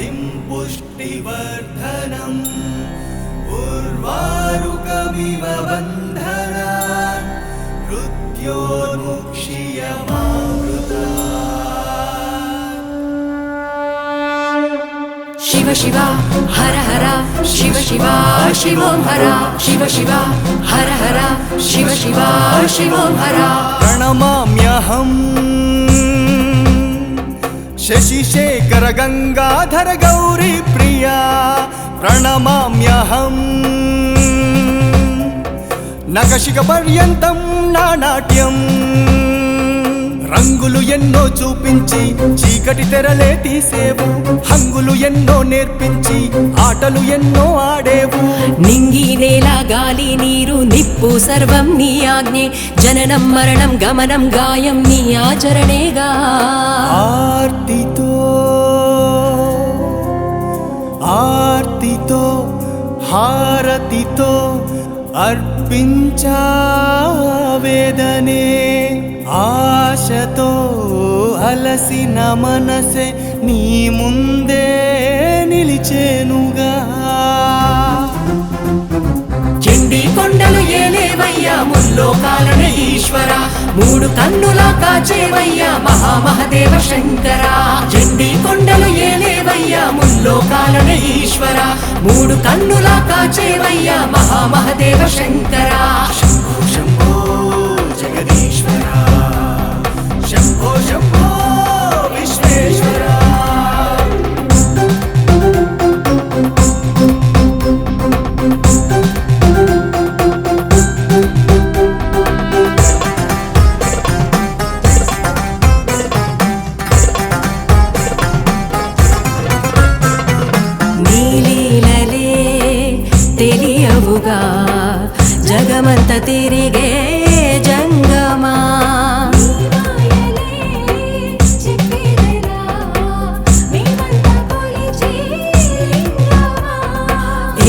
स्वस्तिं पुष्टिवर्धनम् उर्वारुकमिव बन्धनान् मृत्योर्मुक्षीयमामृतात्। शिव शिव हर हर शिव शिव शिवों हर शिव शिव हर हर शिव शिव शिवों हर। प्रणमाम्यहम् शशिशेखर गंगाधर गौरी प्रिया प्रणमाम्यहम् नखशिख पर्यन्तं नाट्यम् రంగులు ఎన్నో చూపించి చీకటి తెరలే తీసేవు హంగులు ఎన్నో నేర్పించి ఆటలు ఎన్నో ఆడేవు నింగి నేల గాలి నీరు నిప్పు సర్వం నీ ఆజ్ఞే జననం మరణం గమనం గాయం నీ ఆచరణేగా ఆర్తితో హారతితో అర్పించా వేదనే ఆశతో అలసిన మనసే నీ ముందే నిలిచేనుగా చెండి కొండలు ఏలేవయ్యా ముల్లోకాలన ఈశ్వర మూడు కన్నులా కాచేవయ్యా మహామహదేవ శంకర చెండి కొండలు ఏలేవయ్యా ముల్లోకాలన ఈశ్వర మూడు కన్నులా కాచేవయ్యా మహామహదేవ శంకర శంభో శంభో జగదీశ్వర శంభో శంభో విశ్వేశ్వర నీలీలలే తెలియవుగా జగమంత తిరిగే జంగమా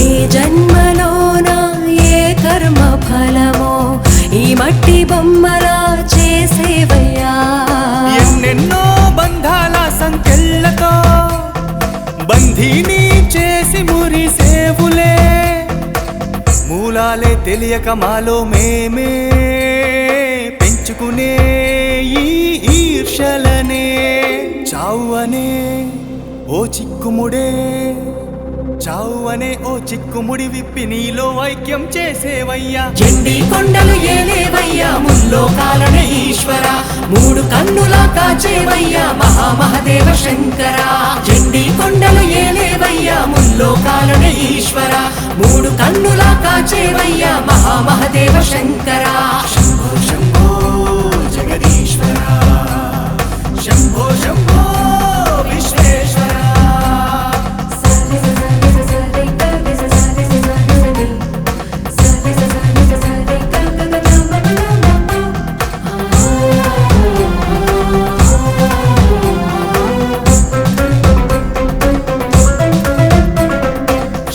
ఏ జన్మలోన ఏ కర్మ ఫలమో ఈ మట్టి బొమ్మలా చేసేవయ్యా ఎన్నెన్నో బంధాల సంకెళ్ళతో బంధీని చేసి మురిసేవులే మూలాలే తెలియక మాలో మేమే పెంచుకునే ఈ ఈర్షలనే చావు అనే ఓ చిక్కుముడే చావు అనే ఓ చిక్కుముడి విప్పి నీలో ఐక్యం చేసేవయ్యా చెండి కొండలు ఏలేవయ్యా ముల్లోకాలన ఈశ్వర మూడు కన్నులా కాచేవయ్యా మహామహదేవ శంకర చెండి కొండలు ఏలేవయ్యా ముల్లోకాలన ఈశ్వర మూడు కన్నులా కాచేవయ్యా మహామహదేవ శంకర శంభో శంభో జగదీశ్వర శంభో శంభో విశ్వేశ్వర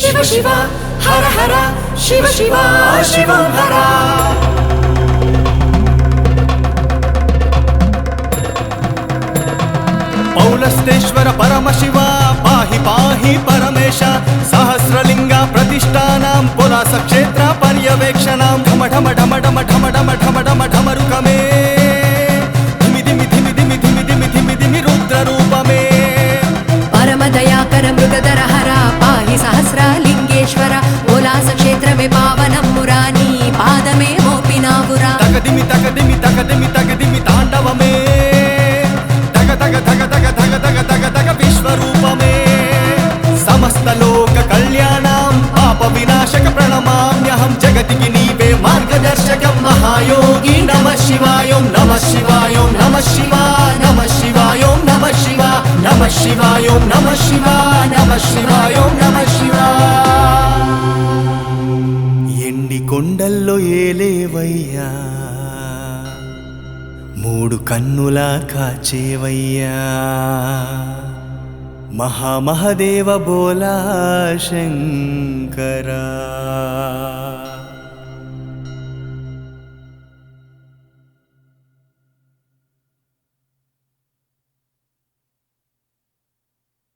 శివ శివ హర హర శివ శివ శివం హర పౌలస్తేశ్వర పరమశివ పాహి పాహి పరమేశ సహస్రలింగ ప్రతిష్టానాం పులాస క్షేత్ర పర్యవేక్షణాం ఢమ ఢమ ఢమ ఢమ ఢమ ఢమ ఢమ ఢమ ఢమరుకమే ధిమి ధిమి ధిమి ధిమి ధిమి ధిమి ధిమి ధిమి రుద్ర రూపమే పరమదయాకర మృగధర హర పాహి సహస్రలింగేశ్వర ఉల్లాస క్షేత్రమే పావనం మురాని పాదమే మోపినావురా తగదిమి తగదిమి తగదిమి తగదిమి తాండవమే తగ తగ తగ తగ తగ తగ తగ తగ విశ్వరూపమే సమస్త లోక కళ్యాణం పాప వినాశక ప్రణమామ్యహం జగతికి నీవే మార్గదర్శకం మహాయోగి నమః శివాయ నమః శివాయ నమః శివాయ నమః శివాయ నమః శివాయ నమః శివాయ నమః శివాయ నమః శివాయ నమః శివాయ ఎండి కొండల్లో ఏలేవయ్యా మూడు కన్నులా కాచేవయ్యా మహామహదేవ బోలా శంకర